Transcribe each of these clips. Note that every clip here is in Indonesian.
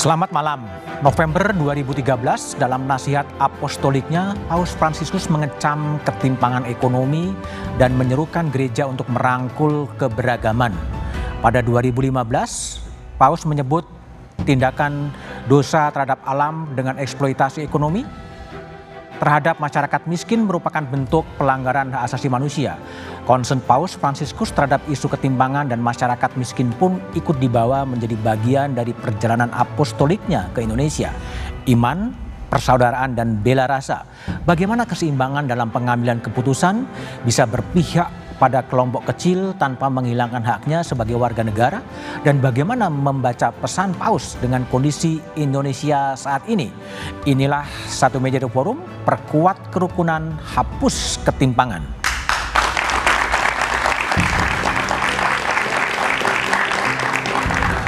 Selamat malam. November 2013, dalam nasihat apostoliknya, Paus Fransiskus mengecam ketimpangan ekonomi dan menyerukan gereja untuk merangkul keberagaman. Pada 2015, Paus menyebut tindakan dosa terhadap alam dengan eksploitasi ekonomi terhadap masyarakat miskin merupakan bentuk pelanggaran hak asasi manusia. Concern Paus Fransiskus terhadap isu ketimpangan dan masyarakat miskin pun ikut dibawa menjadi bagian dari perjalanan apostoliknya ke Indonesia. Iman, persaudaraan, dan bela rasa. Bagaimana keseimbangan dalam pengambilan keputusan bisa berpihak pada kelompok kecil tanpa menghilangkan haknya sebagai warga negara, dan bagaimana membaca pesan Paus dengan kondisi Indonesia saat ini. Inilah Satu Meja The Forum, perkuat kerukunan, hapus ketimpangan.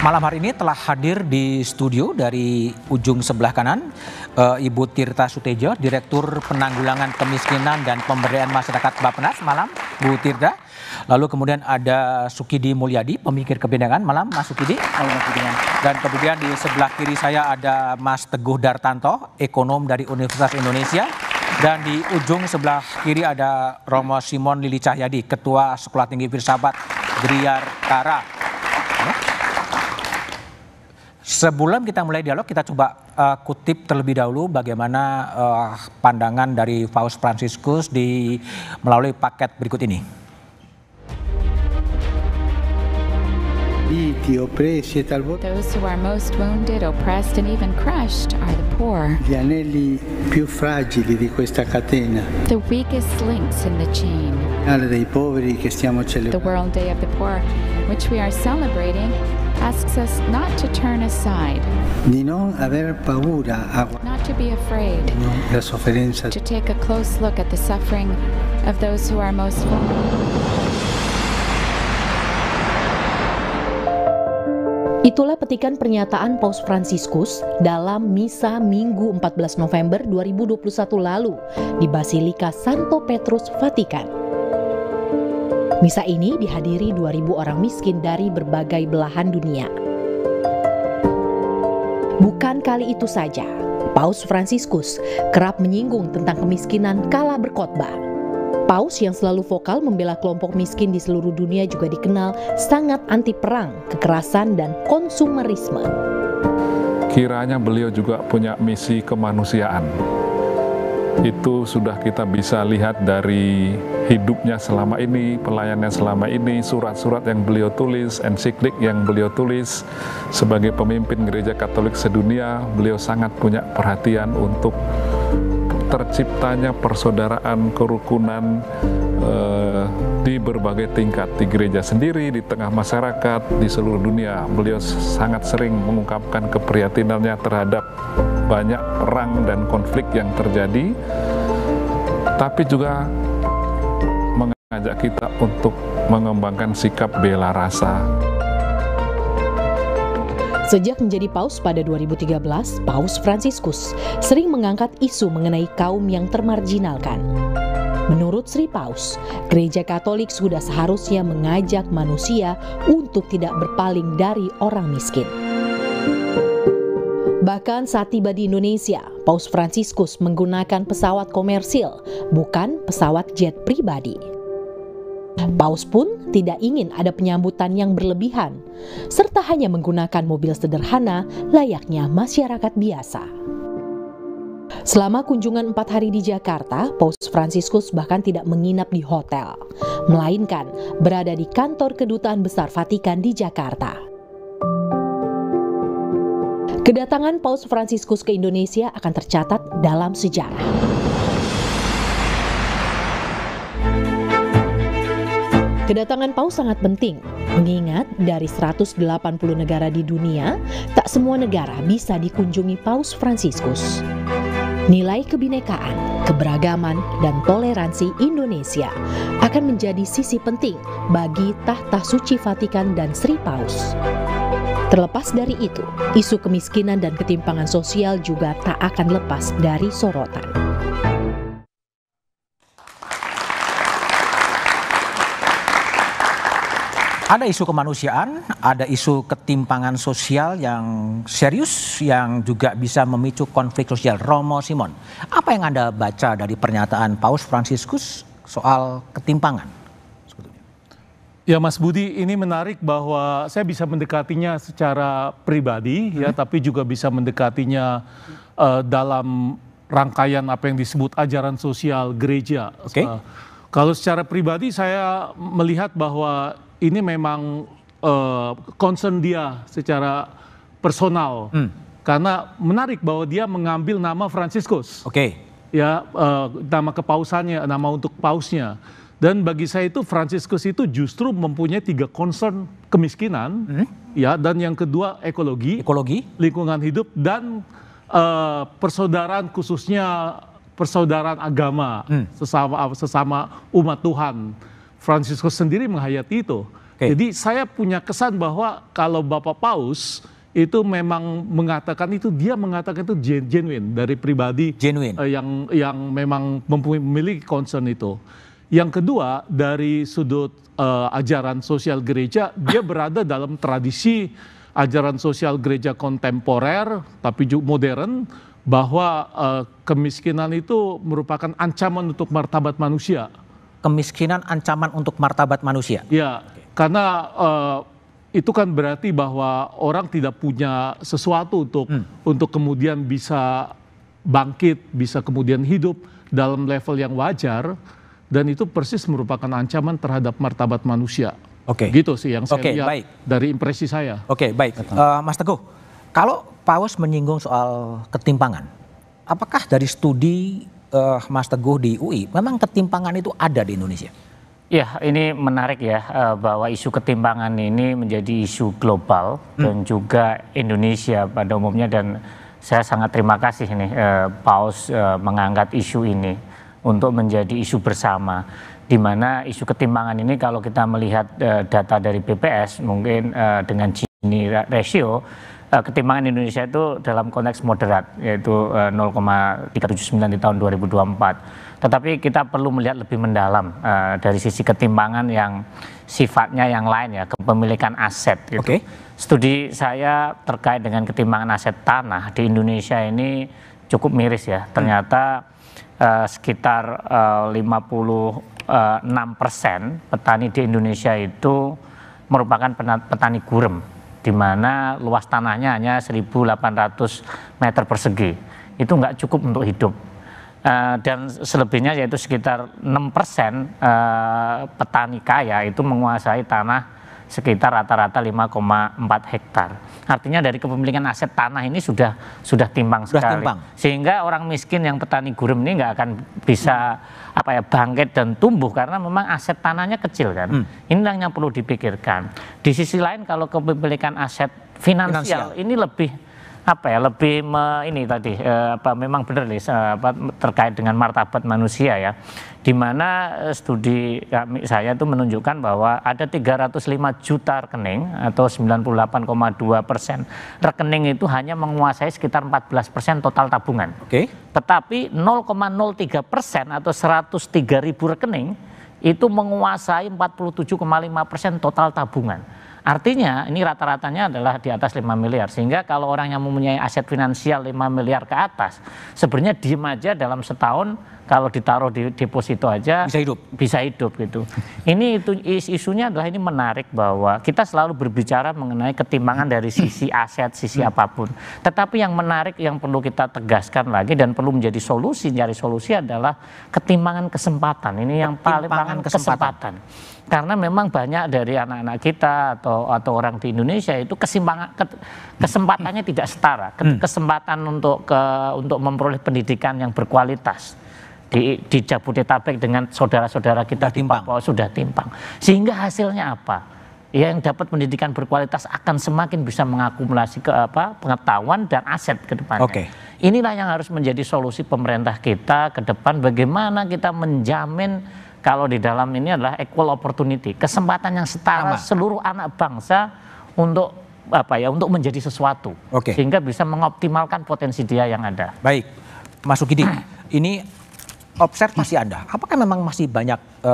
Malam hari ini telah hadir di studio dari ujung sebelah kanan Ibu Tirta Sutejo, Direktur Penanggulangan Kemiskinan dan Pemberdayaan Masyarakat Bappenas. Malam Bu Tirta. Lalu kemudian ada Sukidi Mulyadi, pemikir kebinekaan. Malam Mas Sukidi. Malam Mas Sukidi. Dan kemudian di sebelah kiri saya ada Mas Teguh Dartanto, ekonom dari Universitas Indonesia. Dan di ujung sebelah kiri ada Romo Simon Lili Cahyadi, Ketua Sekolah Tinggi Filsafat Griar Kara. Sebelum kita mulai dialog, kita coba kutip terlebih dahulu bagaimana pandangan dari Paus Fransiskus melalui paket berikut ini. Those who are most wounded, oppressed, and even crushed are the poor. Gli anelli più fragili di questa catena. The weakest links in the chain. Dei poveri che stiamo celebrando. The World Day of the Poor, which we are celebrating, asks us not to turn aside. Di non aver paura. Not to be afraid. La sofferenza. To take a close look at the suffering of those who are most vulnerable. Itulah petikan pernyataan Paus Fransiskus dalam Misa Minggu 14 November 2021 lalu di Basilika Santo Petrus, Vatikan. Misa ini dihadiri 2.000 orang miskin dari berbagai belahan dunia. Bukan kali itu saja, Paus Fransiskus kerap menyinggung tentang kemiskinan kala berkhotbah. Paus yang selalu vokal membela kelompok miskin di seluruh dunia juga dikenal sangat anti perang, kekerasan, dan konsumerisme. Kiranya beliau juga punya misi kemanusiaan. Itu sudah kita bisa lihat dari hidupnya selama ini, pelayanannya selama ini, surat-surat yang beliau tulis, ensiklik yang beliau tulis. Sebagai pemimpin gereja Katolik sedunia, beliau sangat punya perhatian untuk terciptanya persaudaraan, kerukunan di berbagai tingkat, di gereja sendiri, di tengah masyarakat, di seluruh dunia. Beliau sangat sering mengungkapkan keprihatinannya terhadap banyak perang dan konflik yang terjadi, tapi juga mengajak kita untuk mengembangkan sikap bela rasa. Sejak menjadi paus pada 2013, Paus Fransiskus sering mengangkat isu mengenai kaum yang termarginalkan. Menurut Sri Paus, Gereja Katolik sudah seharusnya mengajak manusia untuk tidak berpaling dari orang miskin. Bahkan saat tiba di Indonesia, Paus Fransiskus menggunakan pesawat komersil, bukan pesawat jet pribadi. Paus pun tidak ingin ada penyambutan yang berlebihan, serta hanya menggunakan mobil sederhana layaknya masyarakat biasa. Selama kunjungan 4 hari di Jakarta, Paus Fransiskus bahkan tidak menginap di hotel, melainkan berada di kantor Kedutaan Besar Vatikan di Jakarta. Kedatangan Paus Fransiskus ke Indonesia akan tercatat dalam sejarah. Kedatangan Paus sangat penting, mengingat dari 180 negara di dunia, tak semua negara bisa dikunjungi Paus Fransiskus. Nilai kebinekaan, keberagaman, dan toleransi Indonesia akan menjadi sisi penting bagi tahta suci Vatikan dan Sri Paus. Terlepas dari itu, isu kemiskinan dan ketimpangan sosial juga tak akan lepas dari sorotan. Ada isu kemanusiaan, ada isu ketimpangan sosial yang serius yang juga bisa memicu konflik sosial. Romo Simon, apa yang Anda baca dari pernyataan Paus Fransiskus soal ketimpangan? Ya Mas Budi, ini menarik bahwa saya bisa mendekatinya secara pribadi ya, tapi juga bisa mendekatinya dalam rangkaian apa yang disebut ajaran sosial gereja. Kalau secara pribadi saya melihat bahwa ini memang concern dia secara personal, karena menarik bahwa dia mengambil nama Fransiskus, ya nama kepausannya, nama untuk pausnya. Dan bagi saya itu Fransiskus itu justru mempunyai 3 concern: kemiskinan, ya, dan yang kedua ekologi, lingkungan hidup, dan persaudaraan, khususnya persaudaraan agama, sesama umat Tuhan. Fransiskus sendiri menghayati itu. Jadi saya punya kesan bahwa kalau Bapak Paus itu memang mengatakan itu, dia mengatakan itu genuine dari pribadi yang memang memiliki concern itu. Yang kedua, dari sudut ajaran sosial gereja, dia berada dalam tradisi ajaran sosial gereja kontemporer tapi juga modern, bahwa kemiskinan itu merupakan ancaman untuk martabat manusia. Kemiskinan ancaman untuk martabat manusia. Ya, karena itu kan berarti bahwa orang tidak punya sesuatu untuk kemudian bisa bangkit, bisa kemudian hidup dalam level yang wajar, dan itu persis merupakan ancaman terhadap martabat manusia. Gitu sih yang saya lihat dari impresi saya. Baik. Mas Teguh, kalau Paus menyinggung soal ketimpangan, apakah dari studi Mas Teguh di UI, memang ketimpangan itu ada di Indonesia? Ya, ini menarik ya, bahwa isu ketimpangan ini menjadi isu global dan juga Indonesia pada umumnya, dan saya sangat terima kasih nih Paus mengangkat isu ini untuk menjadi isu bersama, di mana isu ketimpangan ini kalau kita melihat data dari BPS mungkin dengan Gini ratio, ketimpangan Indonesia itu dalam konteks moderat, yaitu 0,379 di tahun 2024. Tetapi kita perlu melihat lebih mendalam dari sisi ketimpangan yang sifatnya yang lain ya, kepemilikan aset gitu. Studi saya terkait dengan ketimpangan aset tanah di Indonesia ini cukup miris ya. Ternyata sekitar 56% petani di Indonesia itu merupakan petani gurem, di mana luas tanahnya hanya 1.800 meter persegi. Itu nggak cukup untuk hidup. Dan selebihnya yaitu sekitar 6% petani kaya itu menguasai tanah sekitar rata-rata 5,4 hektar. Artinya dari kepemilikan aset tanah ini sudah timpang sekali. Sehingga orang miskin yang petani gurem ini nggak akan bisa bangkit dan tumbuh karena memang aset tanahnya kecil kan. Inilah yang perlu dipikirkan. Di sisi lain kalau kepemilikan aset finansial ini lebih memang benar nih terkait dengan martabat manusia ya, di mana studi saya itu menunjukkan bahwa ada 305 juta rekening atau 98,2% rekening itu hanya menguasai sekitar 14% total tabungan. Tetapi 0,03% atau 103.000 rekening itu menguasai 47,5% total tabungan. Artinya ini rata-ratanya adalah di atas 5 miliar. Sehingga kalau orang yang mempunyai aset finansial 5 miliar ke atas, sebenarnya diem aja dalam setahun kalau ditaruh di deposito aja bisa hidup gitu. Ini itu isunya adalah ini menarik bahwa kita selalu berbicara mengenai ketimpangan dari sisi aset, sisi apapun. Tetapi yang menarik yang perlu kita tegaskan lagi dan perlu menjadi solusi, nyari solusi adalah ketimpangan kesempatan. Ini yang paling kesempatan. Karena memang banyak dari anak-anak kita atau orang di Indonesia itu kesempatannya tidak setara. Kesempatan untuk memperoleh pendidikan yang berkualitas di Jabodetabek dengan saudara-saudara kita di Papua sudah timpang. Sehingga hasilnya apa? Yang dapat pendidikan berkualitas akan semakin bisa mengakumulasi pengetahuan dan aset ke depannya. Inilah yang harus menjadi solusi pemerintah kita ke depan, bagaimana kita menjamin kalau di dalam ini adalah equal opportunity, kesempatan yang setara seluruh anak bangsa untuk untuk menjadi sesuatu, sehingga bisa mengoptimalkan potensi dia yang ada. Baik, Mas Sukidi, ini observasi Anda, apakah memang masih banyak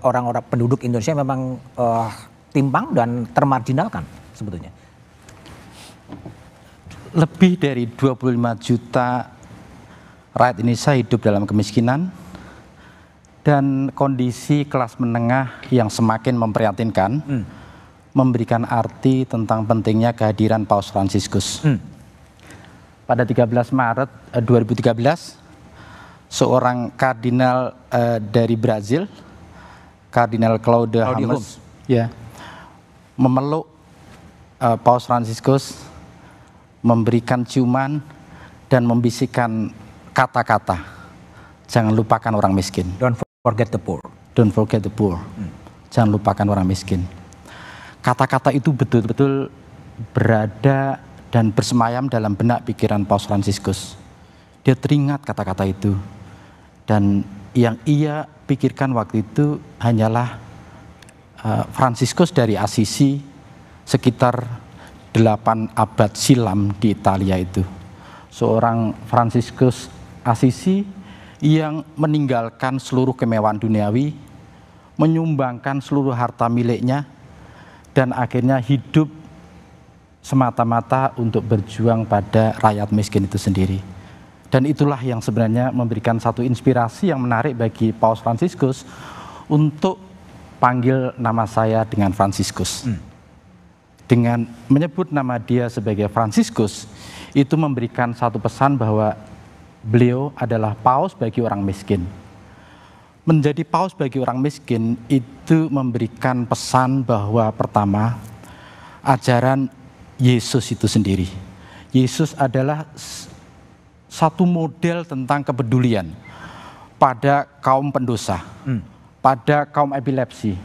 orang-orang penduduk Indonesia memang tertimpang dan termarginalkan sebetulnya? Lebih dari 25 juta rakyat Indonesia hidup dalam kemiskinan dan kondisi kelas menengah yang semakin memprihatinkan, memberikan arti tentang pentingnya kehadiran Paus Fransiskus. Pada 13 Maret 2013, seorang kardinal dari Brazil, Kardinal Claude Hammes, ya, memeluk Paus Fransiskus, memberikan ciuman dan membisikkan kata-kata, jangan lupakan orang miskin. Don't forget the poor. Don't forget the poor. Jangan lupakan orang miskin. Kata-kata itu betul-betul berada dan bersemayam dalam benak pikiran Paus Fransiskus. Dia teringat kata-kata itu. Dan yang ia pikirkan waktu itu hanyalah Fransiskus dari Assisi sekitar 8 abad silam di Italia itu. Seorang Fransiskus Assisi yang meninggalkan seluruh kemewahan duniawi, menyumbangkan seluruh harta miliknya, dan akhirnya hidup semata-mata untuk berjuang pada rakyat miskin itu sendiri. Dan itulah yang sebenarnya memberikan satu inspirasi yang menarik bagi Paus Fransiskus untuk panggil nama saya dengan Fransiskus. Dengan menyebut nama dia sebagai Fransiskus, itu memberikan satu pesan bahwa beliau adalah paus bagi orang miskin. Menjadi paus bagi orang miskin itu memberikan pesan bahwa pertama, ajaran Yesus itu sendiri. Yesus adalah satu model tentang kepedulian pada kaum pendosa, pada kaum epilepsi,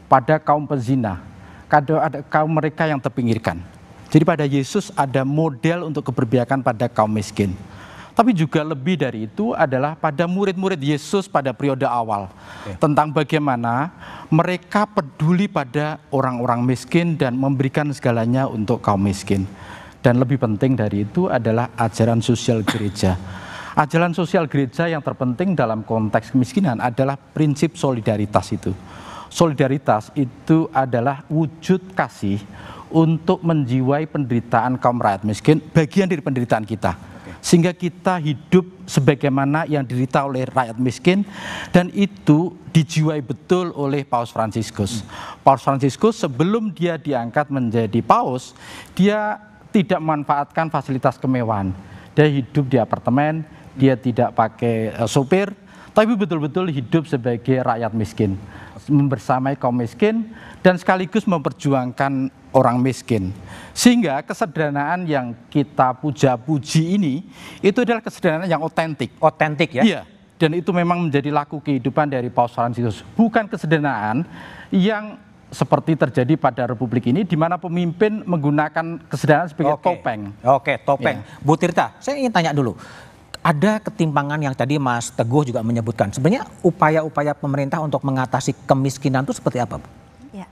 pada kaum pezina, pada kaum mereka yang terpinggirkan. Jadi pada Yesus ada model untuk keberpihakan pada kaum miskin. Tapi juga lebih dari itu adalah pada murid-murid Yesus pada periode awal. Tentang bagaimana mereka peduli pada orang-orang miskin dan memberikan segalanya untuk kaum miskin. Dan lebih penting dari itu adalah ajaran sosial gereja. Ajaran sosial gereja yang terpenting dalam konteks kemiskinan adalah prinsip solidaritas itu. Solidaritas itu adalah wujud kasih untuk menjiwai penderitaan kaum rakyat miskin, bagian dari penderitaan kita. Sehingga kita hidup sebagaimana yang diderita oleh rakyat miskin, dan itu dijiwai betul oleh Paus Fransiskus. Paus Fransiskus sebelum dia diangkat menjadi paus, dia tidak memanfaatkan fasilitas kemewahan. Dia hidup di apartemen, dia tidak pakai sopir, tapi betul-betul hidup sebagai rakyat miskin, membersamai kaum miskin dan sekaligus memperjuangkan orang miskin. Sehingga kesederhanaan yang kita puja-puji ini itu adalah kesederhanaan yang otentik. Otentik ya? Iya, dan itu memang menjadi laku kehidupan dari Paus Fransiskus. Bukan kesederhanaan yang seperti terjadi pada Republik ini, di mana pemimpin menggunakan kesederhanaan sebagai topeng. Oke, topeng. Ya. Bu Tirta, saya ingin tanya dulu. Ada ketimpangan yang tadi Mas Teguh juga menyebutkan. Sebenarnya upaya-upaya pemerintah untuk mengatasi kemiskinan itu seperti apa, Bu? Ya,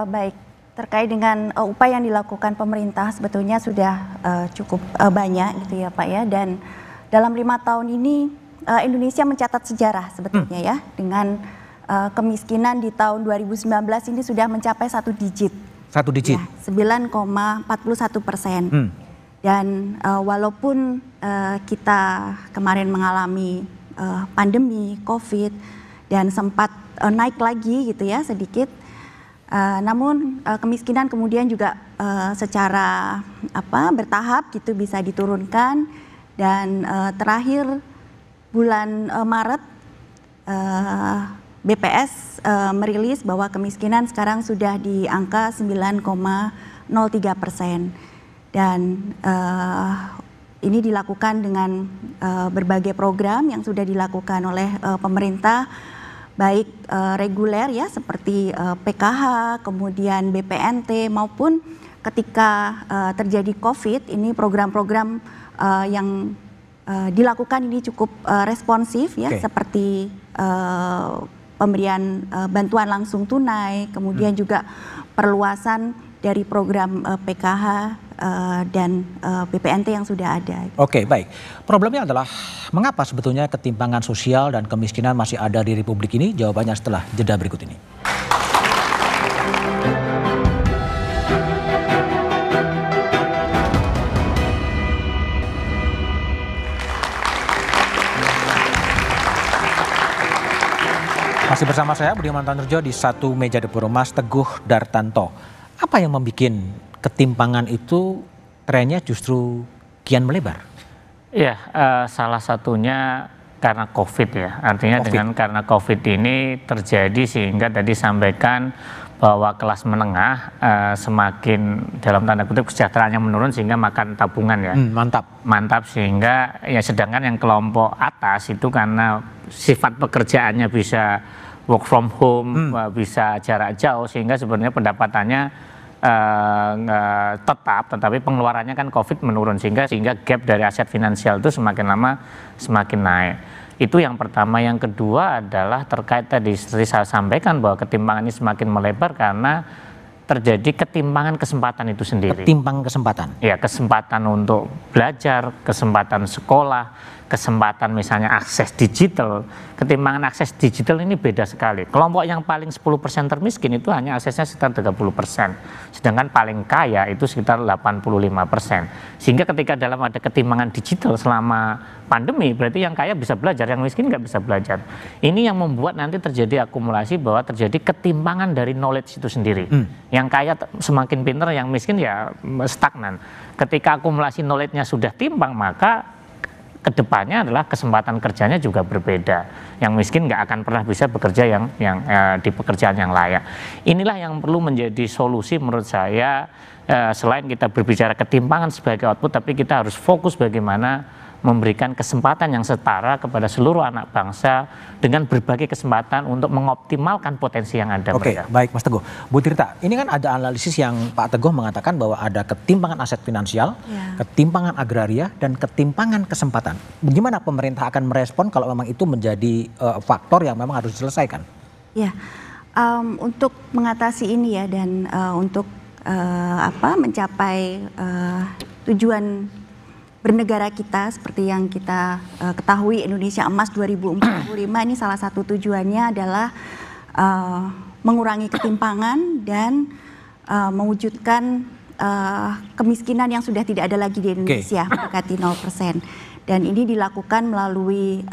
baik. Terkait dengan upaya yang dilakukan pemerintah sebetulnya sudah cukup banyak gitu ya Pak ya. Dan dalam 5 tahun ini Indonesia mencatat sejarah sebetulnya ya. Dengan kemiskinan di tahun 2019 ini sudah mencapai 1 digit. 1 digit? Ya, 9,41%. Dan walaupun kita kemarin mengalami pandemi COVID dan sempat naik lagi gitu ya sedikit, namun kemiskinan kemudian juga secara bertahap gitu bisa diturunkan, dan terakhir bulan Maret BPS merilis bahwa kemiskinan sekarang sudah di angka 9,03%. Dan ini dilakukan dengan berbagai program yang sudah dilakukan oleh pemerintah, baik reguler ya seperti PKH, kemudian BPNT, maupun ketika terjadi COVID, ini program-program yang dilakukan ini cukup responsif ya, seperti pemberian bantuan langsung tunai, kemudian juga perluasan dari program PKH dan BPNT yang sudah ada. Oke, baik. Problemnya adalah mengapa sebetulnya ketimpangan sosial dan kemiskinan masih ada di Republik ini? Jawabannya setelah jeda berikut ini. Masih bersama saya Budiman Tanurjo di satu meja dapur, Mas Teguh Dartanto. Apa yang membuat ketimpangan itu trennya justru kian melebar? Ya, salah satunya karena COVID ya. Artinya karena COVID ini terjadi sehingga tadi sampaikan bahwa kelas menengah semakin dalam tanda kutip kesejahteraannya menurun sehingga makan tabungan ya. Mantap sehingga ya sedangkan yang kelompok atas itu karena sifat pekerjaannya bisa work from home, bisa jarak jauh sehingga sebenarnya pendapatannya tetap, tetapi pengeluarannya kan COVID menurun sehingga gap dari aset finansial itu semakin lama semakin naik. Itu yang pertama. Yang kedua adalah terkait tadi seperti saya sampaikan bahwa ketimpangan ini semakin melebar karena terjadi ketimpangan kesempatan itu sendiri. Ketimpangan kesempatan? Ya, kesempatan untuk belajar, kesempatan sekolah, kesempatan misalnya akses digital. Ketimpangan akses digital ini beda sekali. Kelompok yang paling 10% termiskin itu hanya aksesnya sekitar 30%. Sedangkan paling kaya itu sekitar 85%. Sehingga ketika dalam ada ketimpangan digital selama pandemi, berarti yang kaya bisa belajar, yang miskin nggak bisa belajar. Ini yang membuat nanti terjadi akumulasi bahwa terjadi ketimpangan dari knowledge itu sendiri. Yang kaya semakin pintar, yang miskin ya stagnan. Ketika akumulasi knowledge-nya sudah timpang, maka kedepannya adalah kesempatan kerjanya juga berbeda. Yang miskin nggak akan pernah bisa bekerja yang di pekerjaan yang layak. Inilah yang perlu menjadi solusi menurut saya. Selain kita berbicara ketimpangan sebagai output, tapi kita harus fokus bagaimana memberikan kesempatan yang setara kepada seluruh anak bangsa dengan berbagai kesempatan untuk mengoptimalkan potensi yang ada. Oke, baik Mas Teguh. Bu Tirta, ini kan ada analisis yang Pak Teguh mengatakan bahwa ada ketimpangan aset finansial, ketimpangan agraria, dan ketimpangan kesempatan. Bagaimana pemerintah akan merespon kalau memang itu menjadi faktor yang memang harus diselesaikan? Ya, untuk mengatasi ini ya dan untuk mencapai tujuan bernegara kita seperti yang kita ketahui Indonesia Emas 2045 ini salah satu tujuannya adalah mengurangi ketimpangan dan mewujudkan kemiskinan yang sudah tidak ada lagi di Indonesia, mendekati 0%. Dan ini dilakukan melalui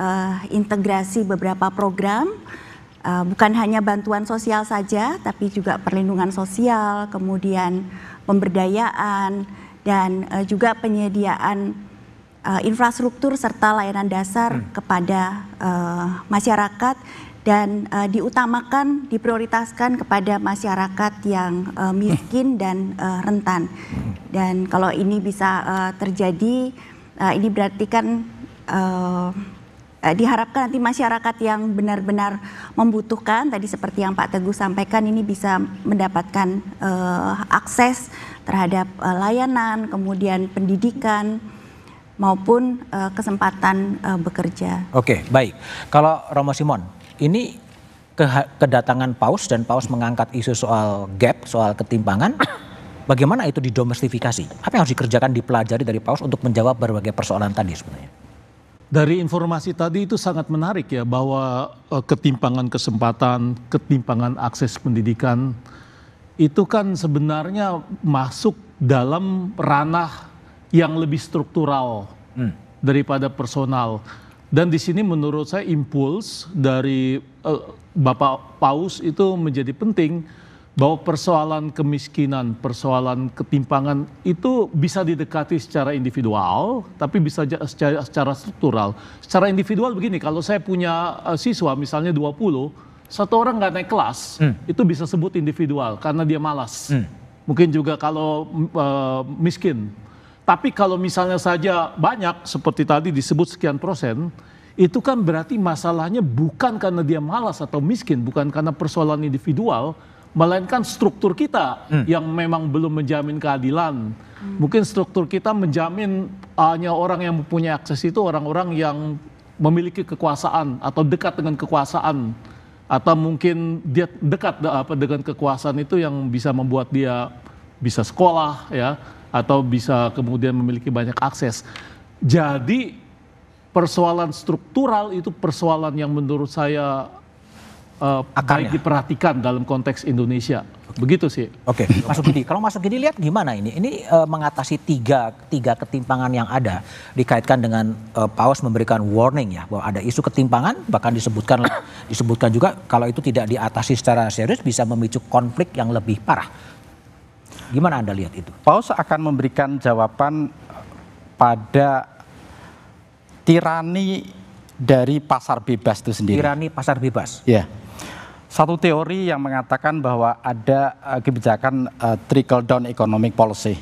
integrasi beberapa program, bukan hanya bantuan sosial saja, tapi juga perlindungan sosial, kemudian pemberdayaan, dan juga penyediaan infrastruktur serta layanan dasar kepada masyarakat dan diutamakan, diprioritaskan kepada masyarakat yang miskin dan rentan. Dan kalau ini bisa terjadi, ini berarti kan diharapkan nanti masyarakat yang benar-benar membutuhkan, tadi seperti yang Pak Teguh sampaikan, ini bisa mendapatkan akses terhadap layanan, kemudian pendidikan, maupun kesempatan bekerja. Oke, baik. Kalau Romo Simon, ini kedatangan Paus dan Paus mengangkat isu soal gap, soal ketimpangan, bagaimana itu didomestifikasi? Apa yang harus dikerjakan, dipelajari dari Paus untuk menjawab berbagai persoalan tadi sebenarnya? Dari informasi tadi itu sangat menarik ya, bahwa ketimpangan kesempatan, ketimpangan akses pendidikan, itu kan sebenarnya masuk dalam ranah yang lebih struktural daripada personal. Dan di sini menurut saya impuls dari Bapak Paus itu menjadi penting, bahwa persoalan kemiskinan, persoalan ketimpangan itu bisa didekati secara individual, tapi bisa secara struktural. Secara individual begini, kalau saya punya siswa misalnya 20, satu orang nggak naik kelas, itu bisa sebut individual karena dia malas. Mungkin juga kalau miskin. Tapi kalau misalnya saja banyak, seperti tadi disebut sekian %, itu kan berarti masalahnya bukan karena dia malas atau miskin, bukan karena persoalan individual, melainkan struktur kita yang memang belum menjamin keadilan. Mungkin struktur kita menjamin hanya orang yang mempunyai akses itu orang-orang yang memiliki kekuasaan atau dekat dengan kekuasaan. Atau mungkin dia dekat dengan kekuasaan itu yang bisa membuat dia bisa sekolah ya, atau bisa kemudian memiliki banyak akses. Jadi persoalan struktural itu persoalan yang menurut saya baik diperhatikan dalam konteks Indonesia. Begitu sih. Oke, Mas Budi. Kalau Mas Budi lihat gimana ini? Ini mengatasi tiga ketimpangan yang ada dikaitkan dengan Paus memberikan warning ya bahwa ada isu ketimpangan, bahkan disebutkan juga kalau itu tidak diatasi secara serius bisa memicu konflik yang lebih parah. Gimana Anda lihat itu? Paus akan memberikan jawaban pada tirani dari pasar bebas itu sendiri. Tirani pasar bebas. Ya. Satu teori yang mengatakan bahwa ada kebijakan trickle down economic policy,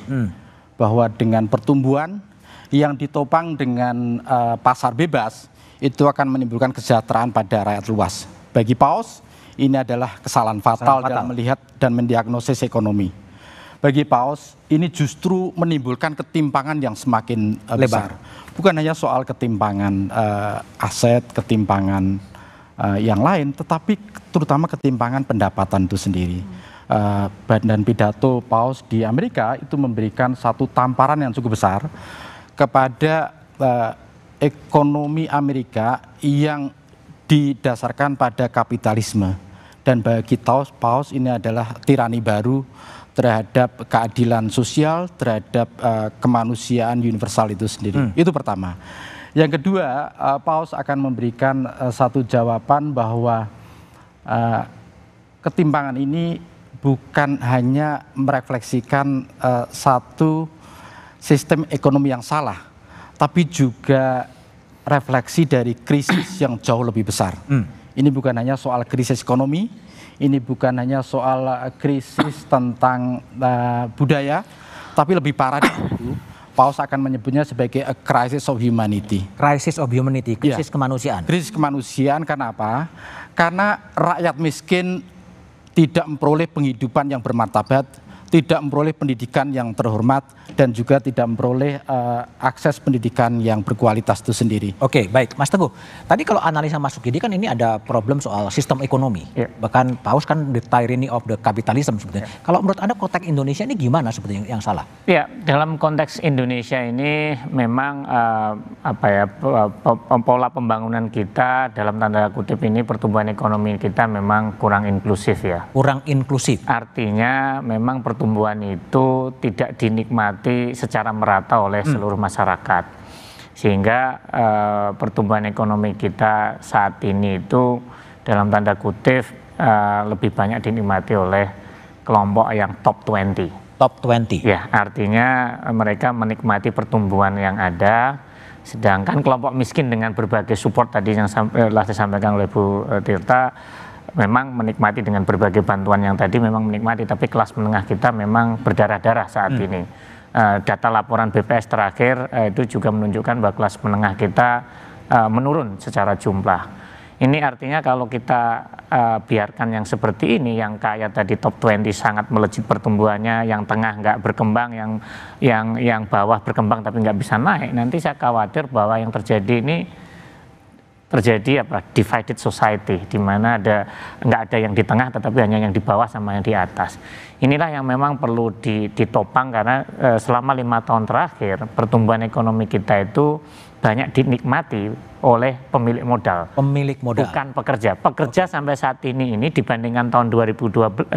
bahwa dengan pertumbuhan yang ditopang dengan pasar bebas itu akan menimbulkan kesejahteraan pada rakyat luas. Bagi Paus ini adalah kesalahan fatal dalam melihat dan mendiagnosis ekonomi. Bagi Paus ini justru menimbulkan ketimpangan yang semakin besar. Bukan hanya soal ketimpangan aset, ketimpangan yang lain, tetapi terutama ketimpangan pendapatan itu sendiri. Dan pidato Paus di Amerika itu memberikan satu tamparan yang cukup besar kepada ekonomi Amerika yang didasarkan pada kapitalisme. Dan bagi Paus ini adalah tirani baru terhadap keadilan sosial, terhadap kemanusiaan universal itu sendiri. Itu pertama. Yang kedua, Paus akan memberikan satu jawaban bahwa ketimpangan ini bukan hanya merefleksikan satu sistem ekonomi yang salah, tapi juga refleksi dari krisis yang jauh lebih besar. Ini bukan hanya soal krisis ekonomi, ini bukan hanya soal krisis tentang budaya, tapi lebih parah dari itu. Paus akan menyebutnya sebagai a crisis of humanity. Crisis of humanity, krisis kemanusiaan. Krisis kemanusiaan karena apa? Karena rakyat miskin tidak memperoleh penghidupan yang bermartabat, tidak memperoleh pendidikan yang terhormat, dan juga tidak memperoleh akses pendidikan yang berkualitas itu sendiri. Oke, baik. Mas Teguh, tadi kalau analisa Mas Sukidi kan ini ada problem soal sistem ekonomi. Bahkan Paus kan the tyranny of the capitalism sebetulnya. Kalau menurut Anda konteks Indonesia ini gimana sebetulnya yang salah? Ya, dalam konteks Indonesia ini memang pola pembangunan kita dalam tanda kutip ini pertumbuhan ekonomi kita memang kurang inklusif ya. Kurang inklusif. Artinya memang pertumbuhan itu tidak dinikmati secara merata oleh seluruh masyarakat, sehingga pertumbuhan ekonomi kita saat ini itu dalam tanda kutip lebih banyak dinikmati oleh kelompok yang top 20. Top 20. Ya, artinya mereka menikmati pertumbuhan yang ada, sedangkan kelompok miskin dengan berbagai support tadi yang telah disampaikan oleh Bu Tirta memang menikmati dengan berbagai bantuan yang tadi memang menikmati, tapi kelas menengah kita memang berdarah-darah saat ini. Data laporan BPS terakhir itu juga menunjukkan bahwa kelas menengah kita menurun secara jumlah. Ini artinya kalau kita biarkan yang seperti ini, yang kaya tadi top 20 sangat melejit pertumbuhannya, yang tengah nggak berkembang, yang bawah berkembang tapi nggak bisa naik, nanti saya khawatir bahwa yang terjadi ini terjadi divided society, di mana nggak ada yang di tengah tetapi hanya yang di bawah sama yang di atas. Inilah yang memang perlu ditopang karena selama 5 tahun terakhir pertumbuhan ekonomi kita itu banyak dinikmati oleh pemilik modal. Pemilik modal. Bukan pekerja. Pekerja sampai saat ini dibandingkan tahun 2019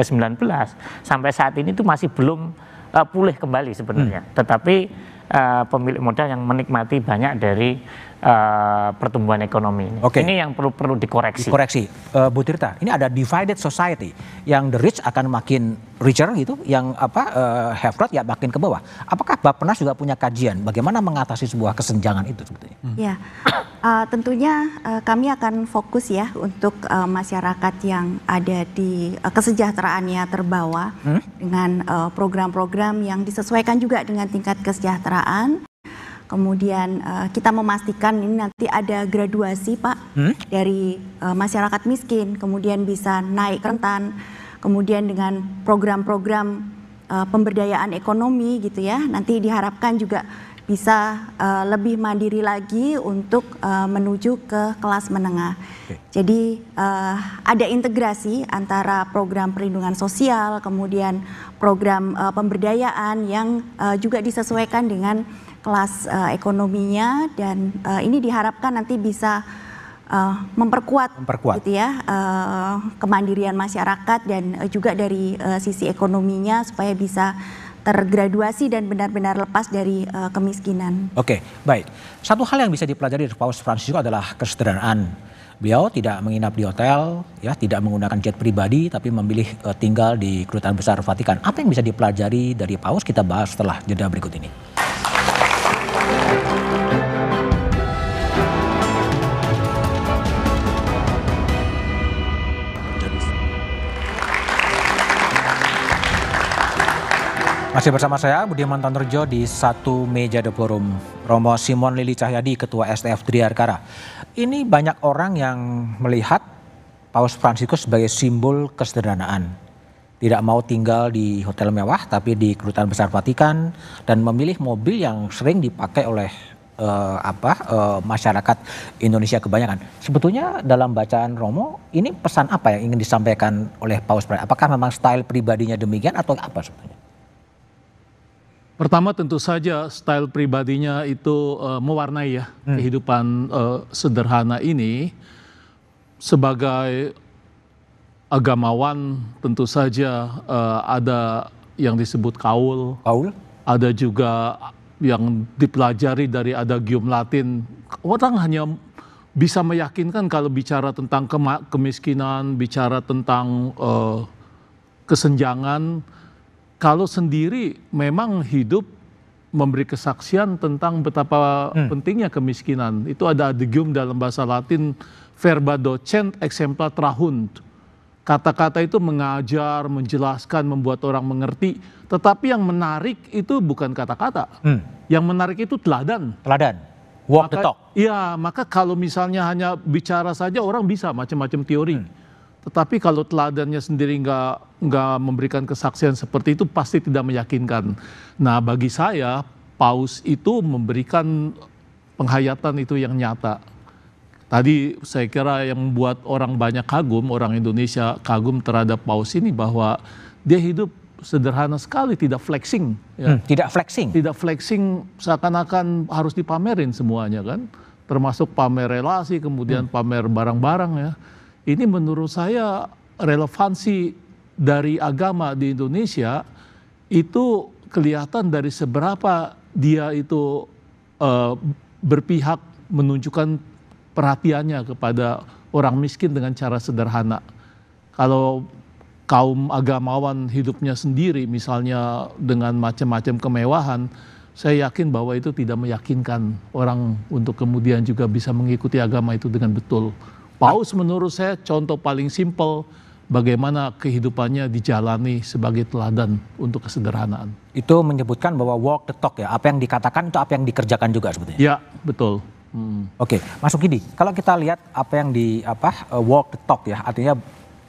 sampai saat ini itu masih belum pulih kembali sebenarnya. Tetapi pemilik modal yang menikmati banyak dari pertumbuhan ekonomi ini. Ini yang perlu dikoreksi. Bu Tirta, ini ada divided society, yang the rich akan makin richer gitu, yang have not ya makin ke bawah. Apakah Bappenas juga punya kajian bagaimana mengatasi sebuah kesenjangan itu sebetulnya? Ya, tentunya kami akan fokus ya untuk masyarakat yang ada di kesejahteraannya terbawah dengan program-program yang disesuaikan juga dengan tingkat kesejahteraan. Kemudian kita memastikan ini nanti ada graduasi Pak dari masyarakat miskin, kemudian bisa naik rentan, kemudian dengan program-program pemberdayaan ekonomi gitu ya, nanti diharapkan juga bisa lebih mandiri lagi untuk menuju ke kelas menengah. Jadi ada integrasi antara program perlindungan sosial, kemudian program pemberdayaan yang juga disesuaikan dengan kelas ekonominya, dan ini diharapkan nanti bisa memperkuat gitu ya kemandirian masyarakat dan juga dari sisi ekonominya supaya bisa tergraduasi dan benar-benar lepas dari kemiskinan. Oke, baik. Satu hal yang bisa dipelajari dari Paus Fransiskus adalah kesederhanaan. Beliau tidak menginap di hotel, ya, tidak menggunakan jet pribadi, tapi memilih tinggal di Kedutaan Besar Vatikan. Apa yang bisa dipelajari dari Paus? Kita bahas setelah jeda berikut ini. Masih bersama saya Budiman Tanurjo di satu meja The Forum. Romo Simon Lili Cahyadi, Ketua STF Triarkara. Ini banyak orang yang melihat Paus Fransiskus sebagai simbol kesederhanaan. Tidak mau tinggal di hotel mewah tapi di Kedutaan Besar Vatikan dan memilih mobil yang sering dipakai oleh masyarakat Indonesia kebanyakan. Sebetulnya dalam bacaan Romo, ini pesan apa yang ingin disampaikan oleh Paus Fransiskus? Apakah memang style pribadinya demikian atau apa sebetulnya? Pertama tentu saja style pribadinya itu mewarnai ya kehidupan sederhana ini. Sebagai agamawan tentu saja ada yang disebut kaul. Ada juga yang dipelajari dari adagium Latin. Orang hanya bisa meyakinkan kalau bicara tentang kemiskinan, bicara tentang kesenjangan. Kalau sendiri memang hidup memberi kesaksian tentang betapa pentingnya kemiskinan. Itu ada adagium dalam bahasa Latin, verba docent exempla trahunt. Kata-kata itu mengajar, menjelaskan, membuat orang mengerti. Tetapi yang menarik itu bukan kata-kata. Yang menarik itu teladan. Teladan, walk the talk. Iya, maka kalau misalnya hanya bicara saja orang bisa macam-macam teori. Tetapi kalau teladannya sendiri nggak memberikan kesaksian seperti itu pasti tidak meyakinkan. Nah bagi saya Paus itu memberikan penghayatan itu yang nyata. Tadi saya kira yang membuat orang banyak kagum, orang Indonesia kagum terhadap Paus ini bahwa dia hidup sederhana sekali, tidak flexing. Ya. Tidak flexing? Tidak flexing seakan-akan harus dipamerin semuanya kan. Termasuk pamer relasi, kemudian pamer barang-barang ya. Ini menurut saya relevansi dari agama di Indonesia itu kelihatan dari seberapa dia itu berpihak menunjukkan perhatiannya kepada orang miskin dengan cara sederhana. Kalau kaum agamawan hidupnya sendiri misalnya dengan macam-macam kemewahan, saya yakin bahwa itu tidak meyakinkan orang untuk kemudian juga bisa mengikuti agama itu dengan betul. Paus menurut saya contoh paling simpel bagaimana kehidupannya dijalani sebagai teladan untuk kesederhanaan. Itu menyebutkan bahwa walk the talk ya, apa yang dikatakan itu apa yang dikerjakan juga sebetulnya. Ya, betul. Oke, Mas Ukidi, kalau kita lihat apa yang walk the talk ya, artinya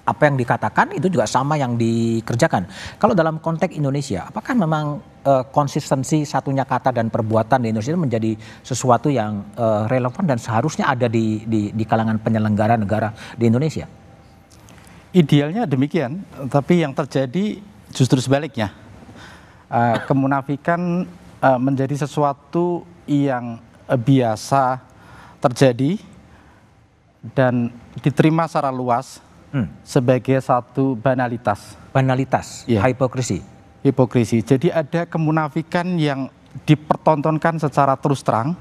apa yang dikatakan itu juga sama yang dikerjakan. Kalau dalam konteks Indonesia, apakah memang konsistensi satunya kata dan perbuatan di Indonesia menjadi sesuatu yang relevan dan seharusnya ada di kalangan penyelenggara negara di Indonesia? Idealnya demikian, tapi yang terjadi justru sebaliknya. Kemunafikan menjadi sesuatu yang biasa terjadi dan diterima secara luas sebagai satu banalitas. Banalitas, ya. Hipokrisi. Jadi ada kemunafikan yang dipertontonkan secara terus terang,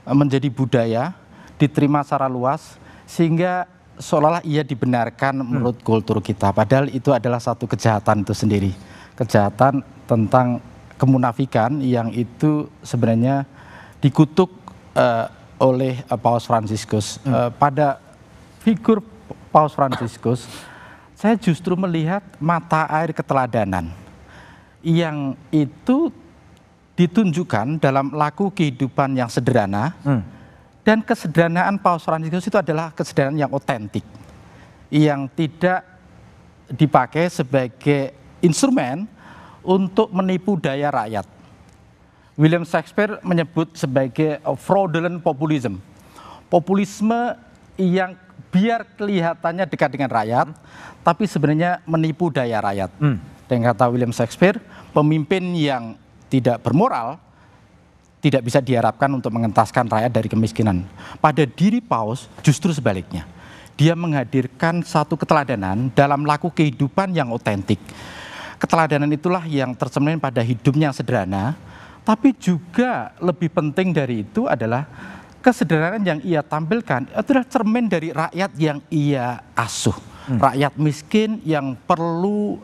menjadi budaya, diterima secara luas, sehingga seolah-olah ia dibenarkan menurut kultur kita. Padahal itu adalah satu kejahatan itu sendiri. Kejahatan tentang kemunafikan yang itu sebenarnya dikutuk oleh Paus Fransiskus. Pada figur Paus Fransiskus, saya justru melihat mata air keteladanan yang itu ditunjukkan dalam laku kehidupan yang sederhana, dan kesederhanaan Paus Fransiskus itu adalah kesederhanaan yang otentik, yang tidak dipakai sebagai instrumen untuk menipu daya rakyat. William Shakespeare menyebut sebagai fraudulent populism, populisme yang biar kelihatannya dekat dengan rakyat, tapi sebenarnya menipu daya rakyat. Dengan kata William Shakespeare, pemimpin yang tidak bermoral tidak bisa diharapkan untuk mengentaskan rakyat dari kemiskinan. Pada diri Paus justru sebaliknya. Dia menghadirkan satu keteladanan dalam laku kehidupan yang otentik. Keteladanan itulah yang tercermin pada hidupnya yang sederhana, tapi juga lebih penting dari itu adalah kesederhanaan yang ia tampilkan adalah cermin dari rakyat yang ia asuh. Rakyat miskin yang perlu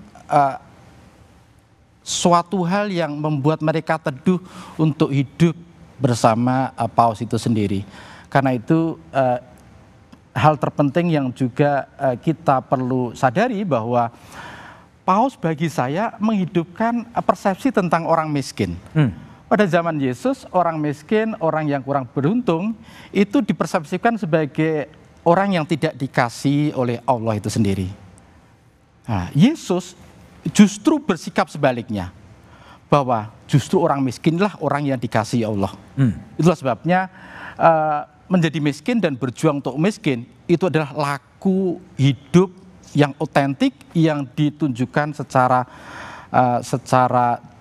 suatu hal yang membuat mereka teduh untuk hidup bersama Paus itu sendiri. Karena itu hal terpenting yang juga kita perlu sadari bahwa Paus bagi saya menghidupkan persepsi tentang orang miskin. Pada zaman Yesus, orang miskin, orang yang kurang beruntung, itu dipersepsikan sebagai orang yang tidak dikasihi oleh Allah itu sendiri. Nah, Yesus justru bersikap sebaliknya, bahwa justru orang miskinlah orang yang dikasihi Allah. Itulah sebabnya menjadi miskin dan berjuang untuk miskin, itu adalah laku hidup yang otentik, yang ditunjukkan secara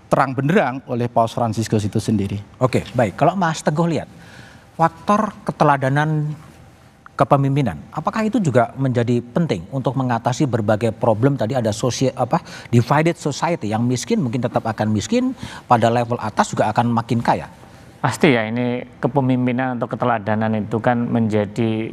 terang benderang oleh Paus Fransiskus itu sendiri. Oke, baik. Kalau Mas Teguh lihat, faktor keteladanan kepemimpinan, apakah itu juga menjadi penting untuk mengatasi berbagai problem tadi? Ada divided society, yang miskin mungkin tetap akan miskin, pada level atas juga akan makin kaya. Pasti ya, ini kepemimpinan atau keteladanan itu kan menjadi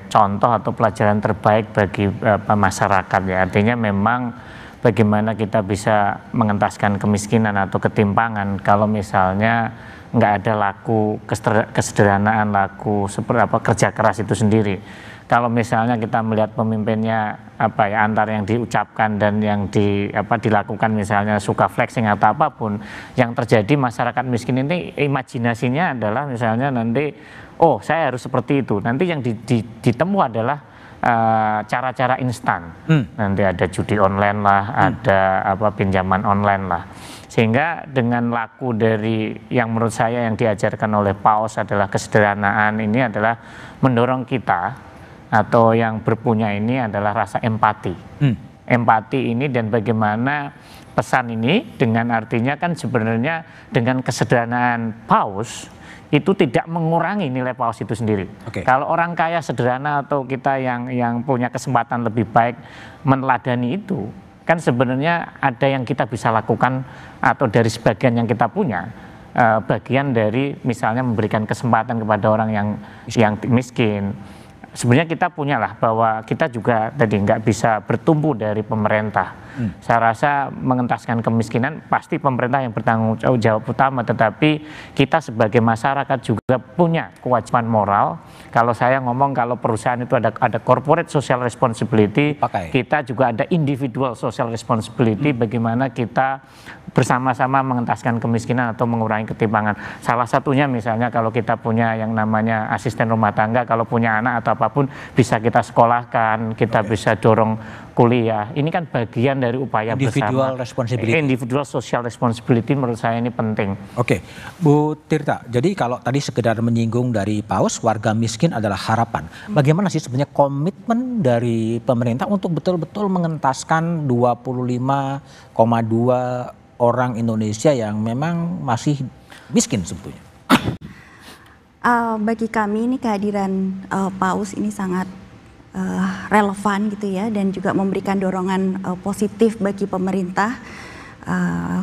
contoh atau pelajaran terbaik bagi masyarakat ya. Artinya memang bagaimana kita bisa mengentaskan kemiskinan atau ketimpangan kalau misalnya nggak ada laku kesederhanaan, laku seperti kerja keras itu sendiri. Kalau misalnya kita melihat pemimpinnya antara yang diucapkan dan yang dilakukan, misalnya suka flexing atau apapun, yang terjadi masyarakat miskin ini imajinasinya adalah misalnya nanti saya harus seperti itu. Nanti yang ditemu adalah cara-cara instan. Nanti ada judi online lah, ada pinjaman online lah. Sehingga dengan laku dari yang menurut saya yang diajarkan oleh Paus adalah kesederhanaan, ini adalah mendorong kita atau yang berpunya ini adalah rasa empati. Empati ini dan bagaimana pesan ini dengan artinya kan sebenarnya dengan kesederhanaan Paus itu tidak mengurangi nilai Paus itu sendiri. Kalau orang kaya sederhana atau kita yang punya kesempatan lebih baik meneladani itu, kan sebenarnya ada yang kita bisa lakukan atau dari sebagian yang kita punya, bagian dari misalnya memberikan kesempatan kepada orang yang miskin. Sebenarnya kita punyalah bahwa kita juga tadi nggak bisa bertumbuh dari pemerintah. Saya rasa mengentaskan kemiskinan pasti pemerintah yang bertanggung jawab utama, tetapi kita sebagai masyarakat juga punya kewajiban moral. Kalau saya ngomong kalau perusahaan itu ada corporate social responsibility, kita juga ada individual social responsibility, bagaimana kita bersama-sama mengentaskan kemiskinan atau mengurangi ketimpangan. Salah satunya misalnya kalau kita punya yang namanya asisten rumah tangga, kalau punya anak atau apapun bisa kita sekolahkan, kita bisa dorong kuliah. Ini kan bagian dari upaya individual bersama. Responsibility. Individual social responsibility menurut saya ini penting. Oke, Bu Tirta. Jadi kalau tadi sekedar menyinggung dari Paus, warga miskin adalah harapan. Bagaimana sih sebenarnya komitmen dari pemerintah untuk betul-betul mengentaskan 25,2 orang Indonesia yang memang masih miskin sebetulnya? Bagi kami ini kehadiran Paus ini sangat relevan gitu ya, dan juga memberikan dorongan positif bagi pemerintah,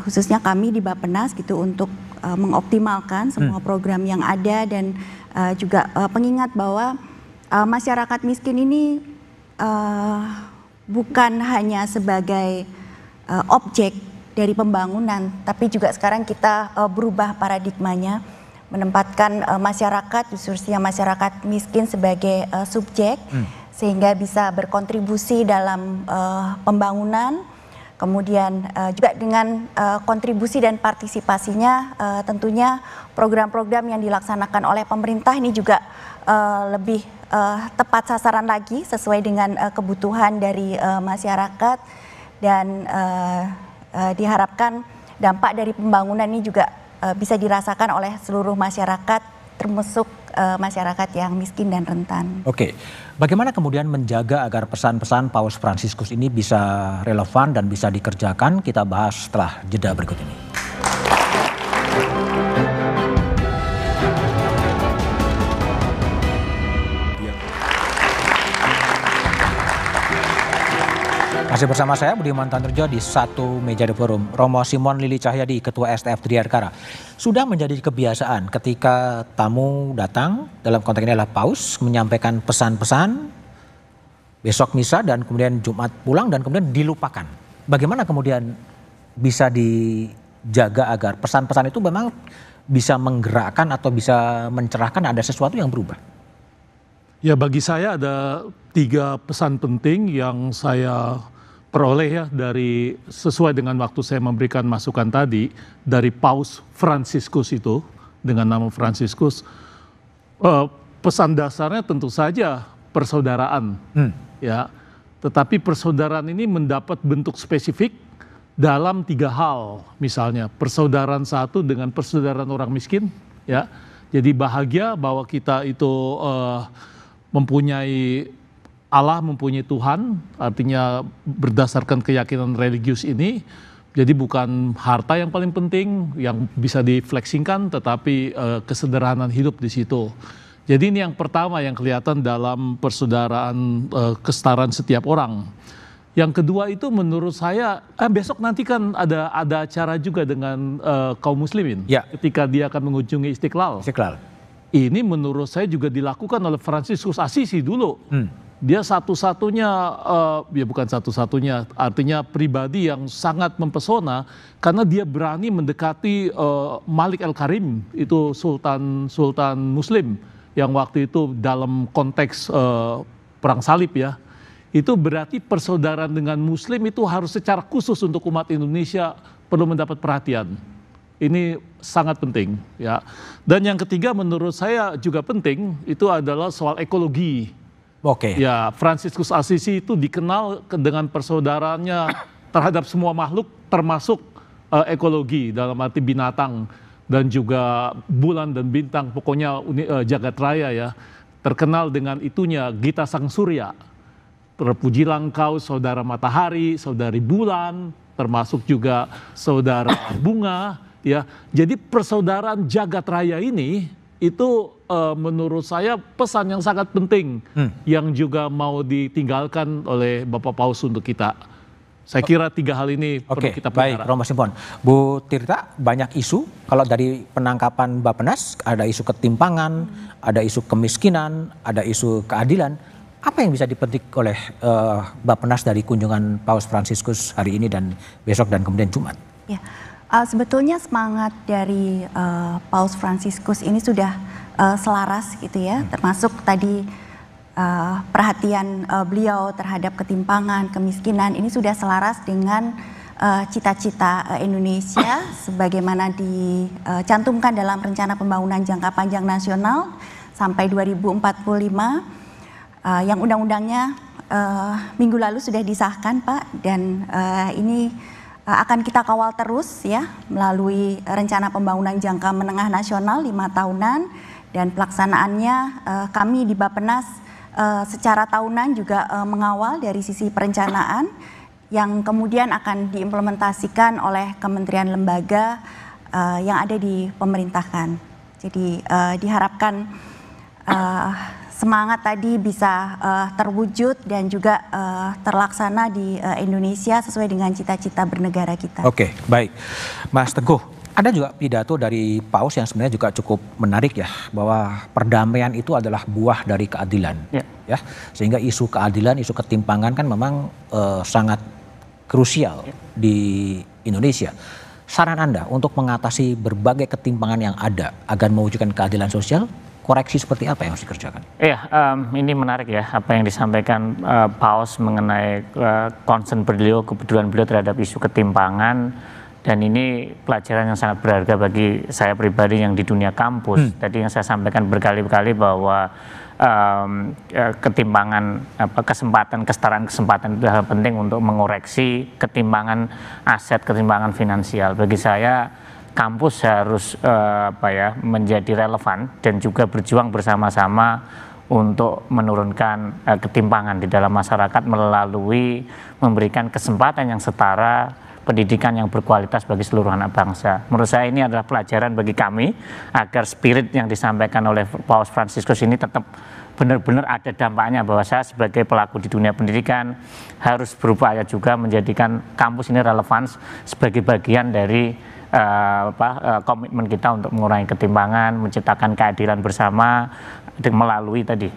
khususnya kami di Bappenas gitu, untuk mengoptimalkan semua program yang ada, dan juga pengingat bahwa masyarakat miskin ini bukan hanya sebagai objek dari pembangunan, tapi juga sekarang kita berubah paradigmanya, menempatkan masyarakat, khususnya masyarakat miskin sebagai subjek, sehingga bisa berkontribusi dalam pembangunan. Kemudian juga dengan kontribusi dan partisipasinya, tentunya program-program yang dilaksanakan oleh pemerintah ini juga lebih tepat sasaran lagi, sesuai dengan kebutuhan dari masyarakat, dan diharapkan dampak dari pembangunan ini juga bisa dirasakan oleh seluruh masyarakat, termasuk masyarakat yang miskin dan rentan. Oke, bagaimana kemudian menjaga agar pesan-pesan Paus Fransiskus ini bisa relevan dan bisa dikerjakan? Kita bahas setelah jeda berikut ini. Masih bersama saya Budiman Tanurjo di Satu Meja The Forum. Romo Simon Lili Cahyadi, Ketua STF Triadkara. Sudah menjadi kebiasaan ketika tamu datang, dalam konteks ini adalah Paus, menyampaikan pesan-pesan, besok misa dan kemudian Jumat pulang dan kemudian dilupakan. Bagaimana kemudian bisa dijaga agar pesan-pesan itu memang bisa menggerakkan atau bisa mencerahkan, ada sesuatu yang berubah? Ya, bagi saya ada 3 pesan penting yang saya peroleh ya dari sesuai dengan waktu saya memberikan masukan tadi dari Paus Fransiskus itu dengan nama Fransiskus. Pesan dasarnya tentu saja persaudaraan, ya. Tetapi persaudaraan ini mendapat bentuk spesifik dalam 3 hal, misalnya persaudaraan satu dengan persaudaraan orang miskin, ya. Jadi bahagia bahwa kita itu mempunyai Allah, mempunyai Tuhan, artinya berdasarkan keyakinan religius ini. Jadi bukan harta yang paling penting yang bisa difleksingkan, tetapi kesederhanaan hidup di situ. Jadi ini yang pertama yang kelihatan dalam persaudaraan, kesetaraan setiap orang. Yang kedua itu menurut saya, besok nanti kan ada acara juga dengan kaum muslimin, ya, ketika dia akan mengunjungi Istiqlal. Ini menurut saya juga dilakukan oleh Fransiskus Assisi dulu. Dia satu-satunya, ya bukan satu-satunya, artinya pribadi yang sangat mempesona karena dia berani mendekati Malik El-Karim, itu Sultan Muslim yang waktu itu dalam konteks perang salib ya. Itu berarti persaudaraan dengan Muslim itu harus secara khusus untuk umat Indonesia perlu mendapat perhatian. Ini sangat penting ya. Dan yang ketiga menurut saya juga penting itu adalah soal ekologi. Ya, Fransiskus Assisi itu dikenal dengan persaudaraannya terhadap semua makhluk, termasuk ekologi dalam arti binatang dan juga bulan dan bintang, pokoknya jagat raya ya. Terkenal dengan itunya Gita Sang Surya. Terpujilah engkau saudara matahari, saudari bulan, termasuk juga saudara bunga ya. Jadi persaudaraan jagat raya ini itu menurut saya pesan yang sangat penting yang juga mau ditinggalkan oleh Bapak Paus untuk kita. Saya kira 3 hal ini perlu kita pelajari. Baik, Romo Simon. Bu Tirta, banyak isu. Kalau dari penangkapan Bappenas, ada isu ketimpangan, ada isu kemiskinan, ada isu keadilan. Apa yang bisa dipetik oleh Bappenas dari kunjungan Paus Fransiskus hari ini dan besok dan kemudian Jumat? Ya. Sebetulnya semangat dari Paus Fransiskus ini sudah selaras gitu ya, termasuk tadi perhatian beliau terhadap ketimpangan, kemiskinan ini sudah selaras dengan cita-cita Indonesia sebagaimana dicantumkan dalam rencana pembangunan jangka panjang nasional sampai 2045 yang undang-undangnya minggu lalu sudah disahkan Pak, dan ini akan kita kawal terus ya melalui rencana pembangunan jangka menengah nasional 5 tahunan, dan pelaksanaannya kami di Bappenas secara tahunan juga mengawal dari sisi perencanaan yang kemudian akan diimplementasikan oleh kementerian lembaga yang ada di pemerintahan. Jadi diharapkan semangat tadi bisa terwujud dan juga terlaksana di Indonesia sesuai dengan cita-cita bernegara kita. Oke, baik. Mas Teguh, ada juga pidato dari Paus yang sebenarnya juga cukup menarik ya, bahwa perdamaian itu adalah buah dari keadilan. Ya, sehingga isu keadilan, isu ketimpangan kan memang sangat krusial di Indonesia. Saran Anda untuk mengatasi berbagai ketimpangan yang ada agar mewujudkan keadilan sosial, koreksi seperti apa yang harus dikerjakan? Iya, ini menarik ya apa yang disampaikan Paus mengenai concern beliau, kepedulian beliau terhadap isu ketimpangan, dan ini pelajaran yang sangat berharga bagi saya pribadi yang di dunia kampus. Tadi yang saya sampaikan berkali-kali bahwa ketimpangan, kesetaraan kesempatan itu hal penting untuk mengoreksi ketimpangan aset, ketimpangan finansial. Bagi saya kampus harus menjadi relevan dan juga berjuang bersama-sama untuk menurunkan ketimpangan di dalam masyarakat melalui memberikan kesempatan yang setara, pendidikan yang berkualitas bagi seluruh anak bangsa. Menurut saya ini adalah pelajaran bagi kami agar spirit yang disampaikan oleh Paus Fransiskus ini tetap benar-benar ada dampaknya, bahwa saya sebagai pelaku di dunia pendidikan harus berupaya juga menjadikan kampus ini relevan sebagai bagian dari komitmen kita untuk mengurangi ketimpangan, menciptakan keadilan bersama melalui tadi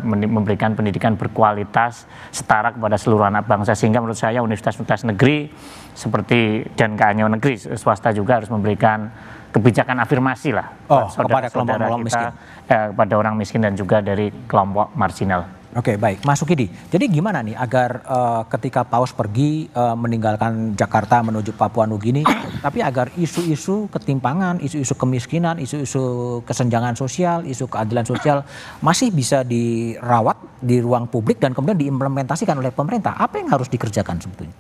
memberikan pendidikan berkualitas setara kepada seluruh anak bangsa. Sehingga menurut saya universitas-universitas negeri seperti dan gak hanya negeri, swasta juga harus memberikan kebijakan afirmasi lah kepada kelompok miskin, kepada orang miskin dan juga dari kelompok marginal. Oke, baik, Mas Sukidi. Jadi gimana nih agar ketika Paus pergi meninggalkan Jakarta menuju Papua Nugini, tapi agar isu-isu ketimpangan, isu-isu kemiskinan, isu-isu kesenjangan sosial, isu keadilan sosial masih bisa dirawat di ruang publik dan kemudian diimplementasikan oleh pemerintah? Apa yang harus dikerjakan sebetulnya?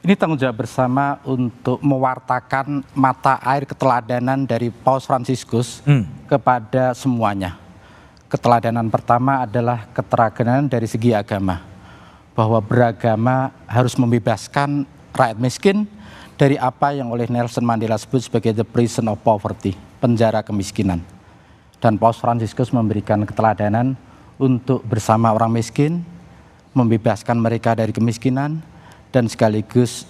Ini tanggung jawab bersama untuk mewartakan mata air keteladanan dari Paus Fransiskus kepada semuanya. Keteladanan pertama adalah keteladanan dari segi agama, bahwa beragama harus membebaskan rakyat miskin dari apa yang oleh Nelson Mandela sebut sebagai the prison of poverty, penjara kemiskinan. Dan Paus Fransiskus memberikan keteladanan untuk bersama orang miskin, membebaskan mereka dari kemiskinan, dan sekaligus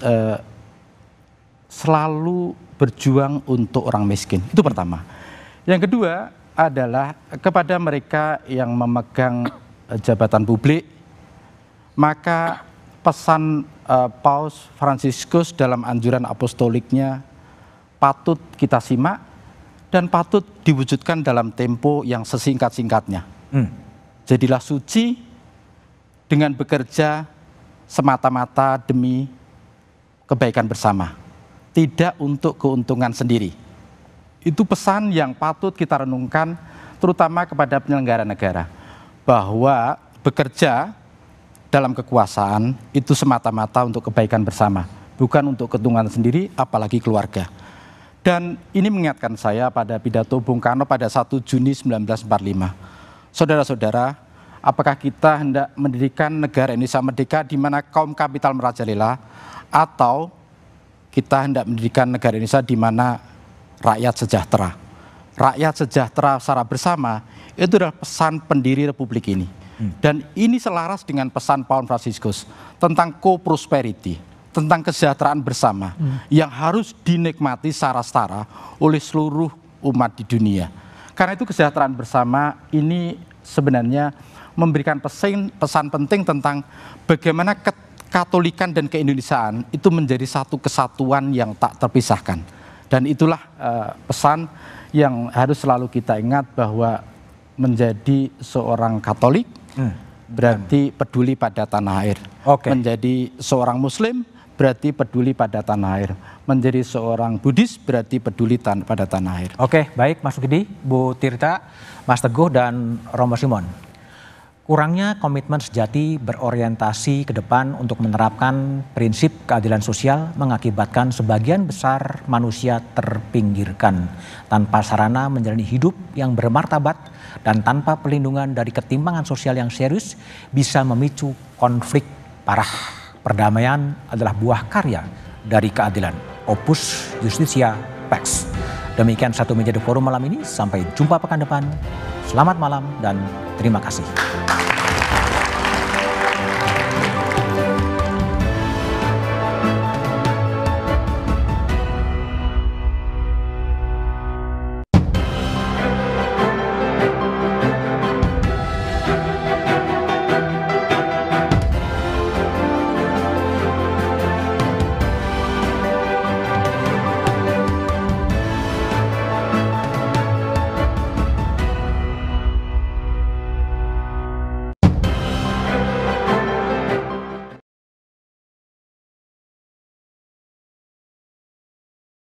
selalu berjuang untuk orang miskin. Itu pertama. Yang kedua adalah kepada mereka yang memegang jabatan publik, maka pesan Paus Fransiskus dalam anjuran apostoliknya patut kita simak dan patut diwujudkan dalam tempo yang sesingkat-singkatnya. Jadilah suci dengan bekerja semata-mata demi kebaikan bersama, tidak untuk keuntungan sendiri. Itu pesan yang patut kita renungkan, terutama kepada penyelenggara negara, bahwa bekerja dalam kekuasaan itu semata-mata untuk kebaikan bersama, bukan untuk keuntungan sendiri, apalagi keluarga. Dan ini mengingatkan saya pada pidato Bung Karno pada 1 Juni 1945. Saudara-saudara, apakah kita hendak mendirikan negara Indonesia merdeka di mana kaum kapital merajalela, atau kita hendak mendirikan negara Indonesia di mana rakyat sejahtera? Rakyat sejahtera secara bersama itu adalah pesan pendiri Republik ini. Dan ini selaras dengan pesan Paus Fransiskus tentang co-prosperity, tentang kesejahteraan bersama yang harus dinikmati secara setara oleh seluruh umat di dunia. Karena itu kesejahteraan bersama ini sebenarnya memberikan pesan penting tentang bagaimana Katolikan dan keindonesiaan itu menjadi satu kesatuan yang tak terpisahkan. Dan itulah pesan yang harus selalu kita ingat, bahwa menjadi seorang Katolik berarti peduli pada tanah air. Menjadi seorang Muslim berarti peduli pada tanah air. Menjadi seorang Buddhis berarti peduli pada tanah air. Oke, baik Mas Sukidi, Bu Tirta, Mas Teguh, dan Romo Simon. Kurangnya komitmen sejati berorientasi ke depan untuk menerapkan prinsip keadilan sosial mengakibatkan sebagian besar manusia terpinggirkan tanpa sarana menjalani hidup yang bermartabat dan tanpa perlindungan dari ketimpangan sosial yang serius bisa memicu konflik parah. Perdamaian adalah buah karya dari keadilan. Opus Justitia Pax. Demikian Satu Meja The Forum malam ini. Sampai jumpa pekan depan. Selamat malam dan terima kasih.